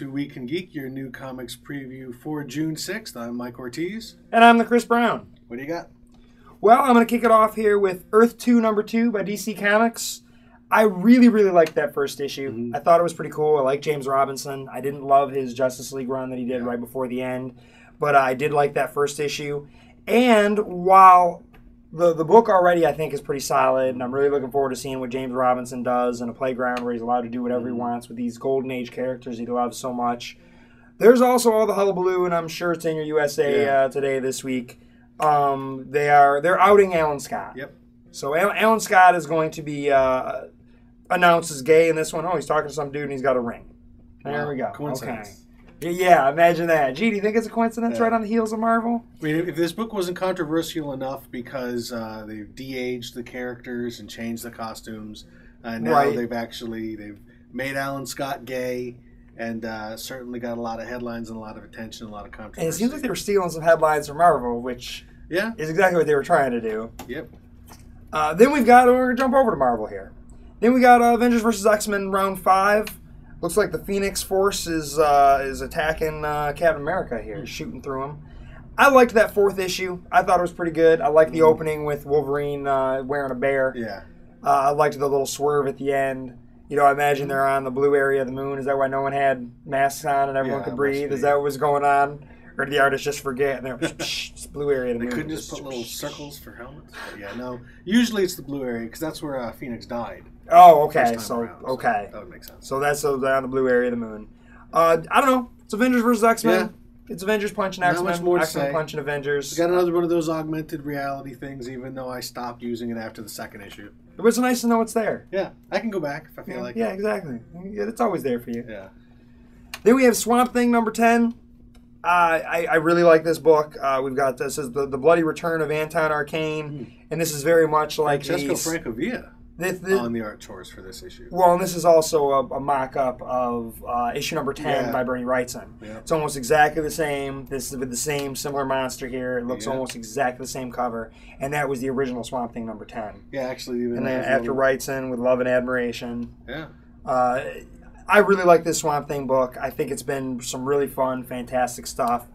to Week and Geek, your new comics preview for June 6th. I'm Mike Ortiz. And I'm the Chris Brown. What do you got? Well, I'm going to kick it off here with Earth 2 #2 by DC Comics. I really liked that first issue. Mm-hmm. I thought it was pretty cool. I like James Robinson. I didn't love his Justice League run that he did right before the end, but I did like that first issue. And while the book already, I think, is pretty solid, and I'm really looking forward to seeing what James Robinson does in a playground where he's allowed to do whatever he wants with these Golden Age characters he loves so much. There's also all the hullabaloo, and I'm sure it's in your USA Today this week. They're outing Alan Scott. Yep. So Alan Scott is going to be announced as gay in this one. Oh, he's talking to some dude and he's got a ring. There we go. Coincidence. Okay. Yeah, imagine that. Gee, do you think it's a coincidence right on the heels of Marvel? I mean, if this book wasn't controversial enough because they've de-aged the characters and changed the costumes, now they've made Alan Scott gay, and certainly got a lot of headlines and a lot of attention, a lot of controversy. And it seems like they were stealing some headlines from Marvel, which is exactly what they were trying to do. Yep. Then we're going to jump over to Marvel here. Then we got Avengers vs. X-Men round 5. Looks like the Phoenix Force is attacking Captain America here, shooting through him. I liked that fourth issue. I thought it was pretty good. I liked the opening with Wolverine wearing a bear. Yeah. I liked the little swerve at the end. You know, I imagine they're on the blue area of the moon. Is that why no one had masks on and everyone could breathe? Is that what was going on? Or did the artist just forget? And they're it's blue area of the moon. They couldn't just put little circles for helmets? But yeah, no. Usually it's the blue area because that's where Phoenix died. Oh, okay. So that would make sense. So that's on the blue area of the moon. I don't know. It's Avengers vs. X-Men. Yeah. It's Avengers punching X-Men. Not much more to X-Men say. punching Avengers. We got another one of those augmented reality things, even though I stopped using it after the second issue. But it's nice to know it's there. Yeah, I can go back if I feel like it. Yeah, exactly. Yeah, it's always there for you. Yeah. Then we have Swamp Thing #10. I really like this book. We've got this is the bloody return of Anton Arcane, and this is very much like Francesco Francavilla on the art tours for this issue. Well, and this is also a mock-up of issue #10 by Bernie Wrightson. Yeah. It's almost exactly the same. This is with the same similar monster here. It looks almost exactly the same cover, and that was the original Swamp Thing #10. Yeah, actually. Even and then after Wrightson with Love and Admiration. Yeah. I really like this Swamp Thing book. I think it's been some really fun, fantastic stuff.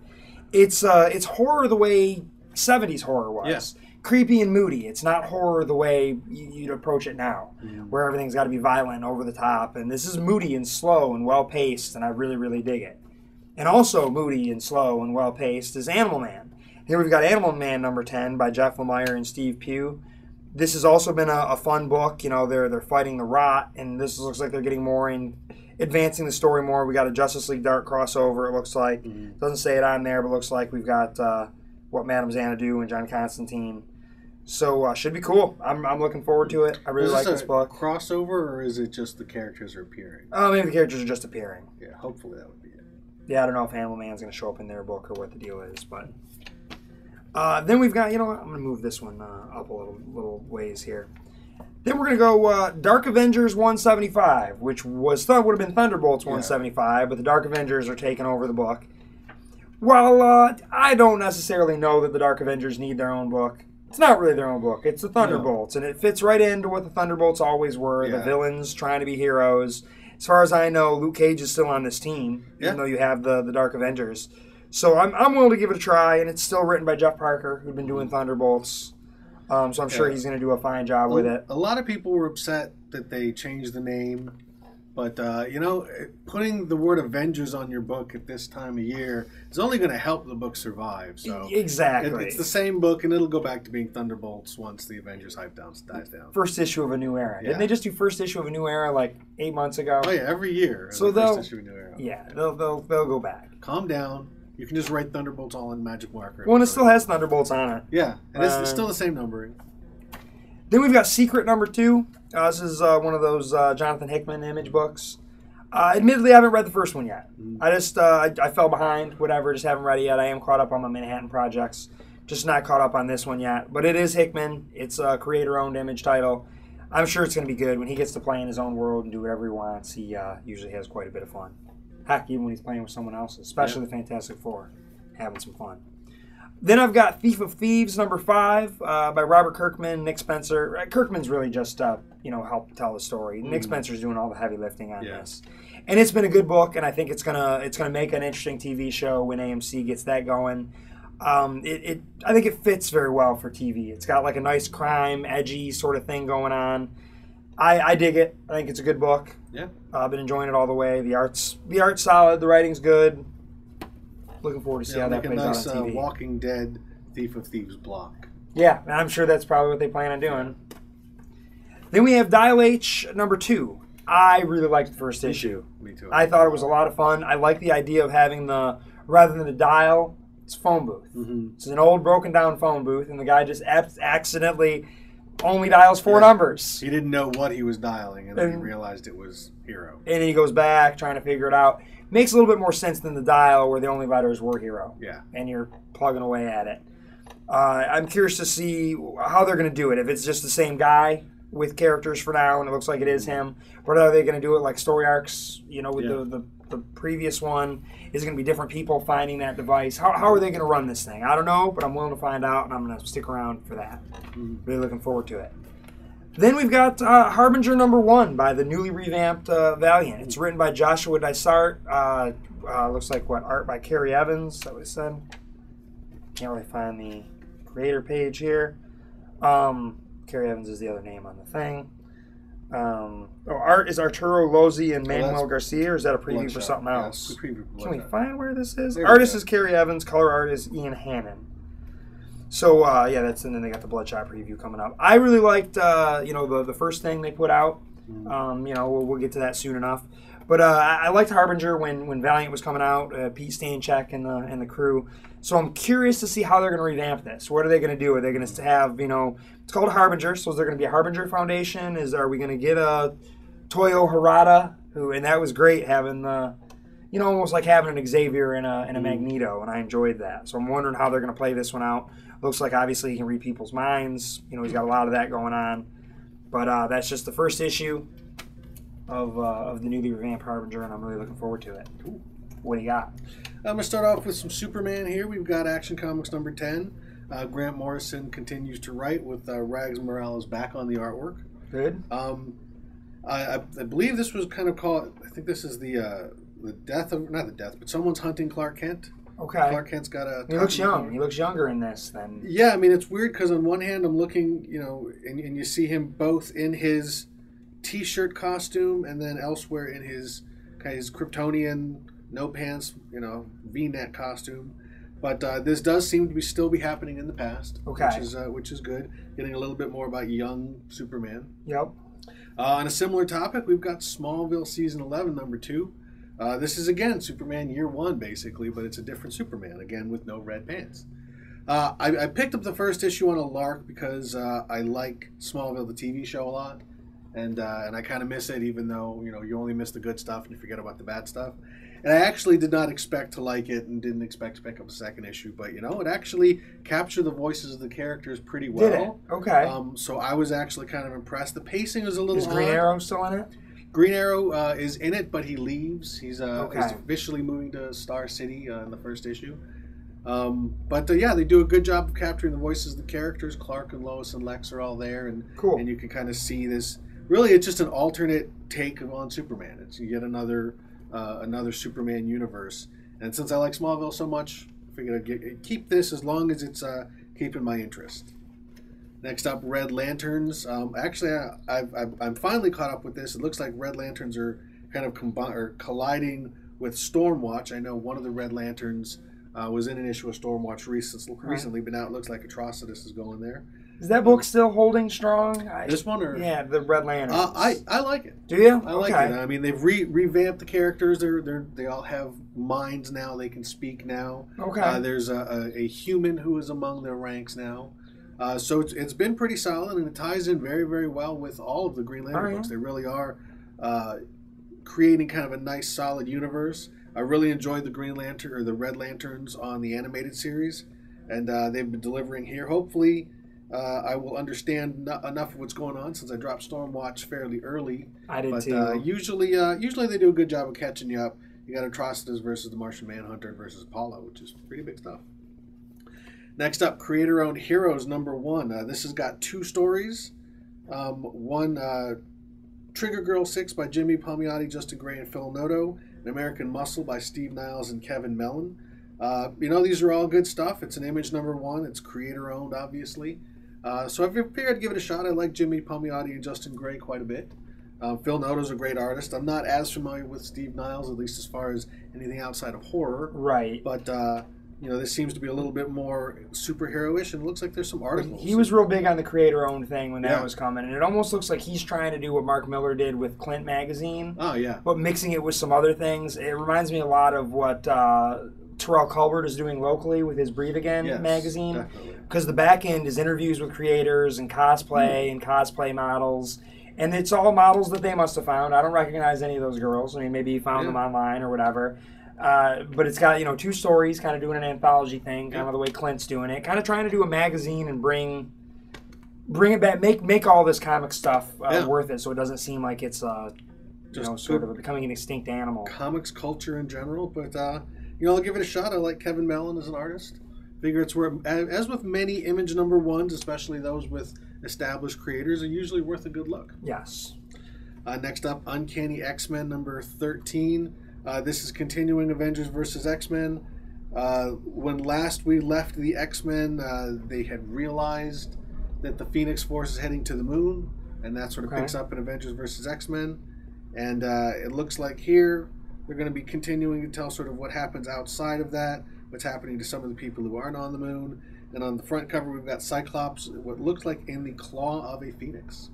It's horror the way 70s horror was. Yeah. Creepy and moody. It's not horror the way you'd approach it now, where everything's got to be violent and over the top. And this is moody and slow and well-paced, and I really dig it. And also moody and slow and well-paced is Animal Man. Here we've got Animal Man #10 by Jeff Lemire and Steve Pugh. This has also been a fun book. You know, they're fighting the rot, and this looks like they're getting more in advancing the story more. We got a Justice League Dark crossover, it looks like. Doesn't say it on there, but looks like we've got what Madame Xanadu and John Constantine. So should be cool. I'm looking forward to it. I really like this book. Crossover, or is it just the characters are appearing? Oh, maybe the characters are just appearing. Yeah, hopefully that would be it. Yeah, I don't know if Animal Man's going to show up in their book or what the deal is, but then we've got, you know what, I'm going to move this one up a little ways here. Then we're going to go Dark Avengers 175, which would have been Thunderbolts 175, but the Dark Avengers are taking over the book. Well, I don't necessarily know that the Dark Avengers need their own book. It's not really their own book. It's the Thunderbolts, and it fits right into what the Thunderbolts always were, the villains trying to be heroes. As far as I know, Luke Cage is still on this team, even though you have the Dark Avengers. So I'm willing to give it a try, and it's still written by Jeff Parker, who'd been doing Thunderbolts. So I'm sure he's going to do a fine job with it. A lot of people were upset that they changed the name. But, you know, putting the word Avengers on your book at this time of year is only going to help the book survive. So exactly. It's the same book, and it'll go back to being Thunderbolts once the Avengers hype dies down. First issue of a new era. Didn't they just do first issue of a new era like 8 months ago? Oh, yeah, every year. So first issue of a new era. Yeah, they'll go back. Calm down. You can just write Thunderbolts all in magic marker. Well, and it still has Thunderbolts on it. Yeah, and it's still the same numbering. Then we've got Secret #2. This is one of those Jonathan Hickman image books. Admittedly, I haven't read the first one yet. I just I fell behind, whatever, just haven't read it yet. I am caught up on my Manhattan projects, just not caught up on this one yet. But it is Hickman. It's a creator-owned image title. I'm sure it's going to be good. When he gets to play in his own world and do whatever he wants, he usually has quite a bit of fun. Heck, even when he's playing with someone else, especially the Fantastic Four, having some fun. Then I've got Thief of Thieves, number 5, by Robert Kirkman, Nick Spencer. Kirkman's really just, helped tell the story. Nick Spencer's doing all the heavy lifting on this. And it's been a good book, and I think it's gonna make an interesting TV show when AMC gets that going. I think it fits very well for TV. It's got like a nice crime, edgy sort of thing going on. I dig it. I think it's a good book. Yeah. I've been enjoying it all the way. The art's solid. The writing's good. Looking forward to see how that plays out on TV. Walking Dead Thief of Thieves block. Yeah, and I'm sure that's probably what they plan on doing. Then we have Dial H, number 2. I really liked the first issue. Me too. I thought it was a lot of fun. I like the idea of having rather than a dial, it's a phone booth. Mm-hmm. It's an old broken down phone booth, and the guy just accidentally only dials 4 numbers. He didn't know what he was dialing, and then he realized it was Hero. And then he goes back trying to figure it out. Makes a little bit more sense than the dial where the only letters were Hero. Yeah. And you're plugging away at it. I'm curious to see how they're going to do it. If it's just the same guy with characters for now, and it looks like it is him, or are they going to do it like story arcs, with the previous one? Is it going to be different people finding that device? How are they going to run this thing? I don't know, but I'm willing to find out, and I'm going to stick around for that. Really looking forward to it. Then we've got Harbinger number 1 by the newly revamped Valiant. It's written by Joshua Dysart. Looks like art by Carrie Evans. Is that what it said? Can't really find the creator page here. Carrie Evans is the other name on the thing. Art is Arturo Lozzi and Manuel Garcia, or is that a preview for something else? Yes, Can we find where this is? Artist is Carrie Evans. Color art is Ian Hannon. So, and then they got the Bloodshot preview coming up. I really liked, the first thing they put out. We'll get to that soon enough. But I liked Harbinger when Valiant was coming out, Pete Stanchek and the crew. So I'm curious to see how they're going to revamp this. What are they going to do? Are they going to have, it's called Harbinger, so is there going to be a Harbinger Foundation? Are we going to get a Toyo Harada? And that was great having the, almost like having an Xavier and a Magneto, and I enjoyed that. So I'm wondering how they're going to play this one out. Looks like obviously he can read people's minds. He's got a lot of that going on. But that's just the first issue of the newly revamped Harbinger, and I'm really looking forward to it. Ooh. What do you got? I'm going to start off with some Superman here. We've got Action Comics number 10. Grant Morrison continues to write with Rags Morales back on the artwork. Good. I believe this was kind of called, I think this is the death of, not the death, but someone's hunting Clark Kent. Okay. Clark Kent's got a... He looks young. He looks younger in this than... Yeah, I mean, it's weird because on one hand I'm looking, and you see him both in his T-shirt costume and then elsewhere in his Kryptonian, no pants, V-neck costume. But this does seem to still be happening in the past, which is good. Getting a little bit more about young Superman. Yep. On a similar topic, we've got Smallville Season 11, number 2. This is, again, Superman Year 1, basically, but it's a different Superman, again, with no red pants. I picked up the first issue on a lark because I like Smallville, the TV show, a lot. And I kind of miss it, even though, you only miss the good stuff and you forget about the bad stuff. And I actually did not expect to like it and didn't expect to pick up a second issue. But, it actually captured the voices of the characters pretty well. Did it? Okay. So I was actually kind of impressed. The pacing was a little Is Green Arrow still in it? Green Arrow is in it, but he leaves. He's officially moving to Star City in the first issue. But they do a good job of capturing the voices of the characters. Clark and Lois and Lex are all there. And, cool. And you can kind of see this. Really, it's just an alternate take on Superman. It's you get another Superman universe. And since I like Smallville so much, I figured I'd keep this as long as it's keeping my interest. Next up, Red Lanterns. Actually, I'm finally caught up with this. It looks like Red Lanterns are kind of colliding with Stormwatch. I know one of the Red Lanterns was in an issue of Stormwatch recently, but now it looks like Atrocitus is going there. Is that book still holding strong? This one? Yeah, the Red Lanterns. I like it. Do you? I like it. I mean, they've revamped the characters. They all have minds now. They can speak now. Okay. There's a human who is among their ranks now. So it's been pretty solid, and it ties in very, very well with all of the Green Lantern books. They really are creating kind of a nice, solid universe. I really enjoyed the Green Lantern or the Red Lanterns on the animated series, and they've been delivering here. Hopefully, I will understand enough of what's going on since I dropped Stormwatch fairly early. I did too. Usually they do a good job of catching you up. You got Atrocitus versus the Martian Manhunter versus Apollo, which is pretty big stuff. Next up, creator-owned Heroes #1. This has got 2 stories. One, Trigger Girl 6 by Jimmy Palmiotti, Justin Gray, and Phil Noto. An American Muscle by Steve Niles and Kevin Mellon. These are all good stuff. It's an Image #1. It's creator-owned, obviously. So I figured I'd give it a shot. I like Jimmy Palmiotti and Justin Gray quite a bit. Phil Noto's a great artist. I'm not as familiar with Steve Niles, at least as far as anything outside of horror. Right. But, this seems to be a little bit more superhero-ish, and it looks like there's some articles. He was real big on the creator-owned thing when that was coming, and it almost looks like he's trying to do what Mark Miller did with Clint magazine. Oh, yeah. But mixing it with some other things. It reminds me a lot of what Terrell Culbert is doing locally with his Breathe Again magazine. Because the back end is interviews with creators and cosplay and cosplay models. And it's all models that they must have found. I don't recognize any of those girls. I mean, maybe you found them online or whatever. But it's got, 2 stories, kind of doing an anthology thing, kind of the way Clint's doing it. Kind of trying to do a magazine and bring it back, make all this comic stuff worth it, so it doesn't seem like it's sort of becoming an extinct animal. Comics culture in general, but I'll give it a shot. I like Kevin Mellon as an artist. Figure it's worth, as with many Image #1s, especially those with established creators, are usually worth a good look. Yes. Next up, Uncanny X-Men #13. This is continuing Avengers vs. X-Men. When last we left the X-Men, they had realized that the Phoenix Force is heading to the moon, and that sort of picks up in Avengers vs. X-Men. And it looks like here they're going to be continuing to tell sort of what happens outside of that, what's happening to some of the people who aren't on the moon. And on the front cover, we've got Cyclops, what looks like in the claw of a phoenix.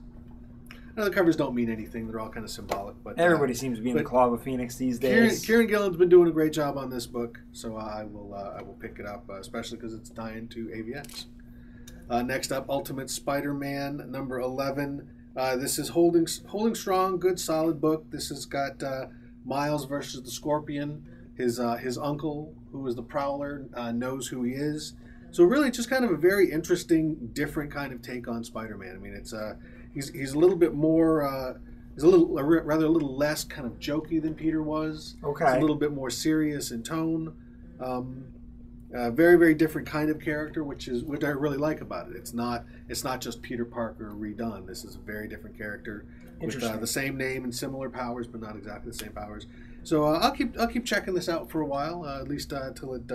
Now, the covers don't mean anything. They're all kind of symbolic. But everybody seems to be in the claw of a phoenix these days. Kieran Gillen's been doing a great job on this book, so I will pick it up, especially because it's tying to AVX. Next up, Ultimate Spider-Man #11. This is holding strong, good, solid book. This has got Miles versus the Scorpion. His uncle, who is the Prowler, knows who he is. So really, just kind of a very interesting, different kind of take on Spider-Man. I mean, it's he's a little bit more, he's a little less kind of jokey than Peter was. Okay. He's a little bit more serious in tone. Very, very different kind of character, which I really like about it. It's not just Peter Parker redone. This is a very different character with the same name and similar powers, but not exactly the same powers. So I'll keep checking this out for a while, at least until it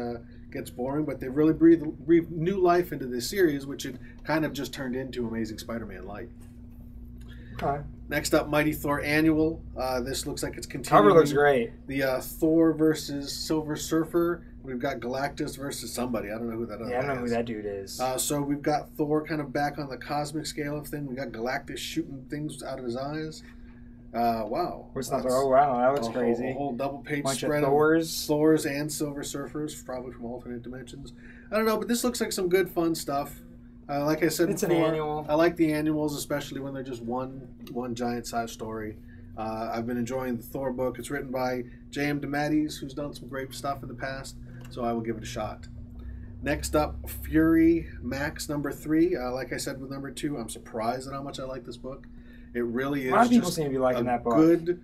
gets boring. But they've really breathed new life into this series, which it kind of just turned into Amazing Spider-Man Light. Okay. Next up, Mighty Thor Annual. This looks like it's continuing. Cover looks great. The Thor versus Silver Surfer. We've got Galactus versus somebody. I don't know who that is. Yeah, I don't know who that dude is. So we've got Thor kind of back on the cosmic scale of things. We got Galactus shooting things out of his eyes. Wow. Oh, wow. That looks crazy. A whole double-page bunch spread of Thors and Silver Surfers, probably from alternate dimensions. I don't know, but this looks like some good, fun stuff. Like I said it's before, an annual. I like the annuals, especially when they're just one giant-sized story. I've been enjoying the Thor book. It's written by J.M. DeMatteis, who's done some great stuff in the past, so I will give it a shot. Next up, Fury Max #3. Like I said with #2, I'm surprised at how much I like this book. It really is. A lot of people seem to be liking that book. Good,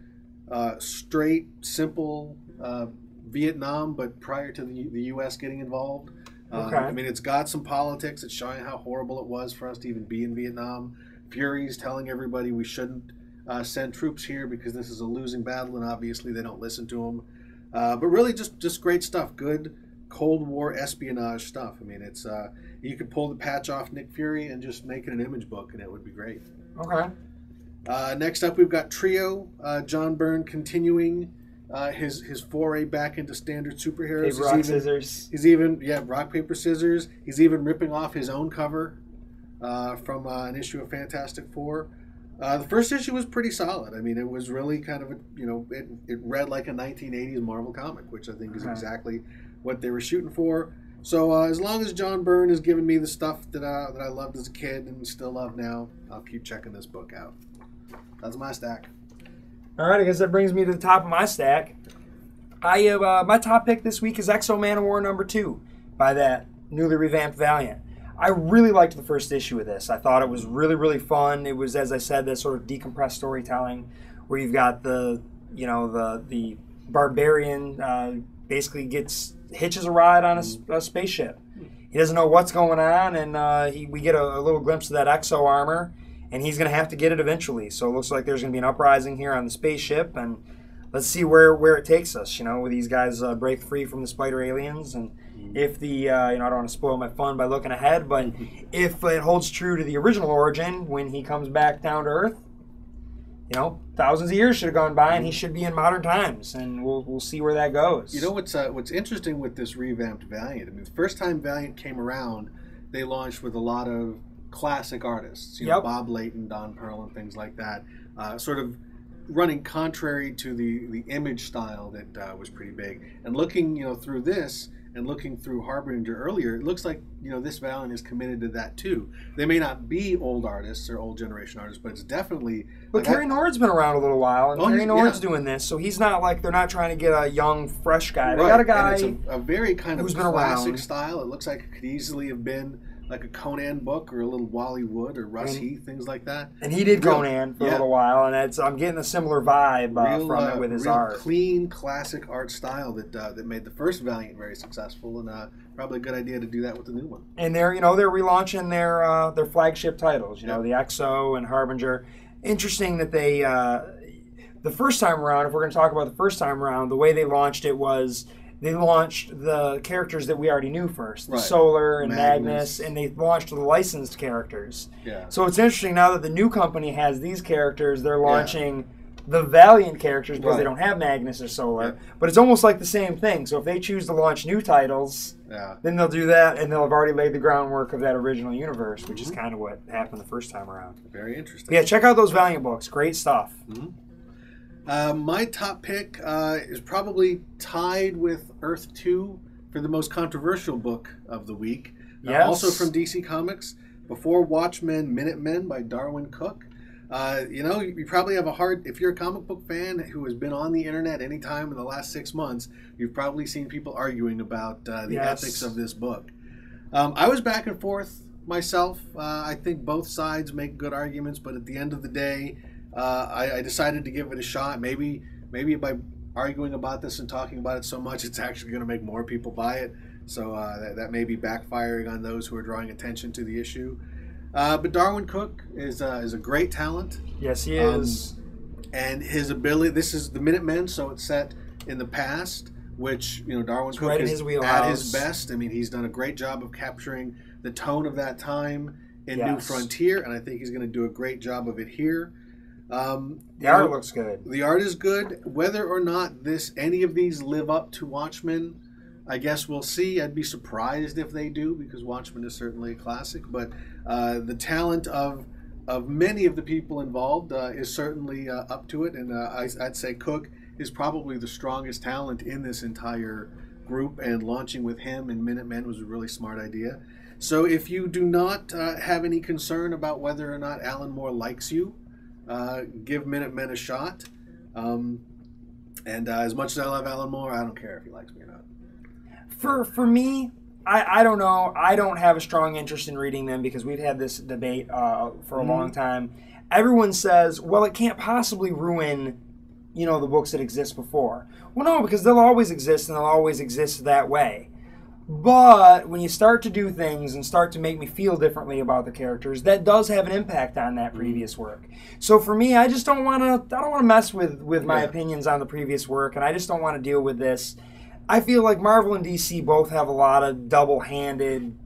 straight, simple Vietnam, but prior to the U.S. getting involved. Okay. I mean, it's got some politics. It's showing how horrible it was for us to even be in Vietnam. Fury's telling everybody we shouldn't send troops here because this is a losing battle, and obviously they don't listen to them. But really, just great stuff. Good Cold War espionage stuff. I mean, it's you could pull the patch off Nick Fury and just make it an Image book, and it would be great. Okay. Next up, we've got Trio. John Byrne continuing his foray back into standard superheroes. Rock, scissors. He's even rock, paper, scissors. He's even ripping off his own cover from an issue of Fantastic Four. The first issue was pretty solid. I mean, it was really kind of it read like a 1980s Marvel comic, which I think is exactly what they were shooting for. So as long as John Byrne is giving me the stuff that I loved as a kid and still love now, I'll keep checking this book out. That's my stack. All right, I guess that brings me to the top of my stack. I have my top pick this week is X-O Manowar #2 by that newly revamped Valiant. I really liked the first issue of this. I thought it was really, really fun. It was, as I said, this sort of decompressed storytelling where you've got the barbarian basically hitches a ride on a spaceship he doesn't know what's going on, and we get a little glimpse of that exo armor, and he's going to have to get it eventually. So it looks like there's going to be an uprising here on the spaceship, and let's see where it takes us. Where these guys break free from the spider aliens, and if the I don't want to spoil my fun by looking ahead, but if it holds true to the original origin when he comes back down to Earth, thousands of years should have gone by, and he should be in modern times, and we'll see where that goes. What's interesting with this revamped Valiant? I mean, the first time Valiant came around, they launched with a lot of classic artists, Bob Layton, Don Pearl, and things like that, sort of running contrary to the image style that was pretty big. And looking, through this. And looking through Harbinger earlier, it looks like this Valiant is committed to that too. They may not be old artists or old generation artists, but it's definitely. But Kerry Nord's been around a little while, and Kerry Nord's doing this, so he's not like they're not trying to get a young, fresh guy. They got a guy and it's a very kind of who's classic style. It looks like it could easily have been like a Conan book or a little Wally Wood or Russ Heath, things like that. And he did Conan for a little while, and I'm getting a similar vibe from it with his art. Clean, classic art style that made the first Valiant very successful, and probably a good idea to do that with the new one. And they're relaunching their flagship titles, the Exo and Harbinger. Interesting that they the first time around, if we're going to talk about the first time around, the way they launched it was. They launched the characters that we already knew first, the Solar and Magnus, and they launched the licensed characters. Yeah. So it's interesting now that the new company has these characters, they're launching the Valiant characters because they don't have Magnus or Solar. Yeah. But it's almost like the same thing. So if they choose to launch new titles, then they'll do that, and they'll have already laid the groundwork of that original universe, which is kind of what happened the first time around. Very interesting. But yeah, check out those Valiant books. Great stuff. Mm-hmm. My top pick is probably tied with Earth 2 for the most controversial book of the week. Yes. Also from DC Comics, Before Watchmen, Minutemen by Darwin Cook. You probably have if you're a comic book fan who has been on the internet any time in the last 6 months, you've probably seen people arguing about the ethics of this book. I was back and forth myself. I think both sides make good arguments, but at the end of the day, I decided to give it a shot. Maybe by arguing about this and talking about it so much, it's actually going to make more people buy it. So that may be backfiring on those who are drawing attention to the issue. But Darwin Cook is a great talent. Yes, he is. And his ability. This is the Minutemen, so it's set in the past, which Darwin Cook is at his best. I mean, he's done a great job of capturing the tone of that time in New Frontier, and I think he's going to do a great job of it here. The art looks good. The art is good. Whether or not any of these live up to Watchmen, I guess we'll see. I'd be surprised if they do, because Watchmen is certainly a classic. But the talent of many of the people involved is certainly up to it. And I'd say Cook is probably the strongest talent in this entire group. And launching with him in Minutemen was a really smart idea. So if you do not have any concern about whether or not Alan Moore likes you, give Minutemen a shot. And as much as I love Alan Moore, I don't care if he likes me or not. For me, I don't know. I don't have a strong interest in reading them because we've had this debate for a long time. Everyone says, well, it can't possibly ruin, the books that exist before. Well, no, because they'll always exist, and they'll always exist that way. But when you start to do things and start to make me feel differently about the characters, that does have an impact on that previous work. So for me, I just don't want to. I don't want to mess with my opinions on the previous work, and I just don't want to deal with this. I feel like Marvel and DC both have a lot of double-handed,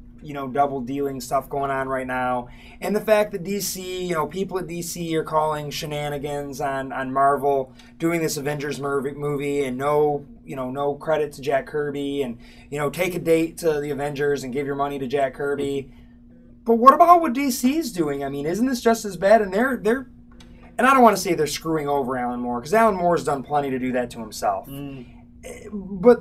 double dealing stuff going on right now, and the fact that DC, people at DC are calling shenanigans on Marvel doing this Avengers movie, and no credit to Jack Kirby, and take a date to the Avengers and give your money to Jack Kirby. But what about what DC's doing? I mean, isn't this just as bad? And they're and I don't want to say they're screwing over Alan Moore, because Alan Moore's done plenty to do that to himself. But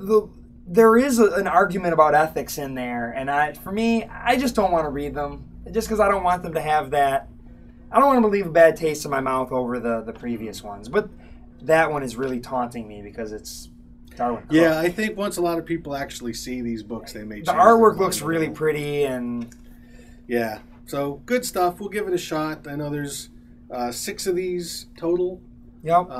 there is an argument about ethics in there, and for me, I just don't want to read them, just because I don't want them to have that. I don't want them to leave a bad taste in my mouth over the previous ones. But that one is really taunting me because it's Darwin Cook. Yeah, I think once a lot of people actually see these books, they may change. The artwork looks really pretty, and yeah, so good stuff. We'll give it a shot. I know there's 6 of these total. Yep.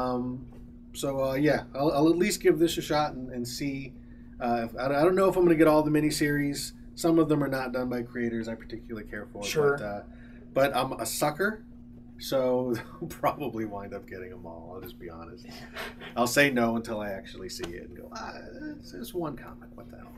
So I'll at least give this a shot and see. I don't know if I'm going to get all the miniseries, Some of them are not done by creators I particularly care for. Sure. But I'm a sucker, so I'll probably wind up getting them all. I'll just be honest. I'll say no until I actually see it and go, it's one comic. What the hell?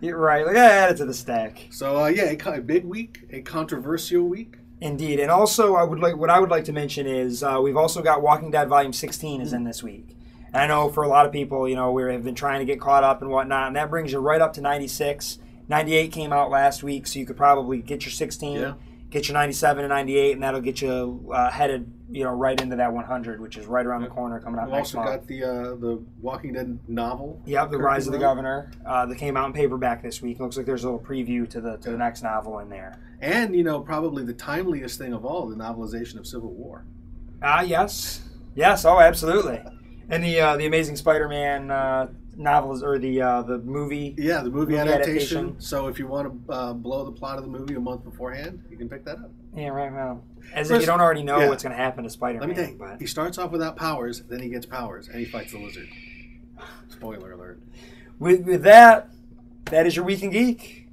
You're right. Like, add it to the stack. So, a big week, a controversial week. Indeed. And also, what I would like to mention is we've also got Walking Dead Volume 16 is in this week. And I know for a lot of people, we have been trying to get caught up and whatnot, and that brings you right up to 96. 98 came out last week, so you could probably get your 16, get your 97 and 98, and that'll get you headed, right into that 100, which is right around the corner coming up next month. We've also got the Walking Dead novel. Yep, The Rise of the Governor, that came out in paperback this week. Looks like there's a little preview to the next novel in there. And, probably the timeliest thing of all, the novelization of Civil War. Yes. Yes, oh, absolutely. And the Amazing Spider-Man novels, or the movie. Yeah, the movie adaptation. So if you want to blow the plot of the movie a month beforehand, you can pick that up. Yeah, right. Well, as if you don't already know what's going to happen to Spider-Man. Let me tell you, he starts off without powers, then he gets powers, and he fights the lizard. Spoiler alert. With that is your Week in Geek.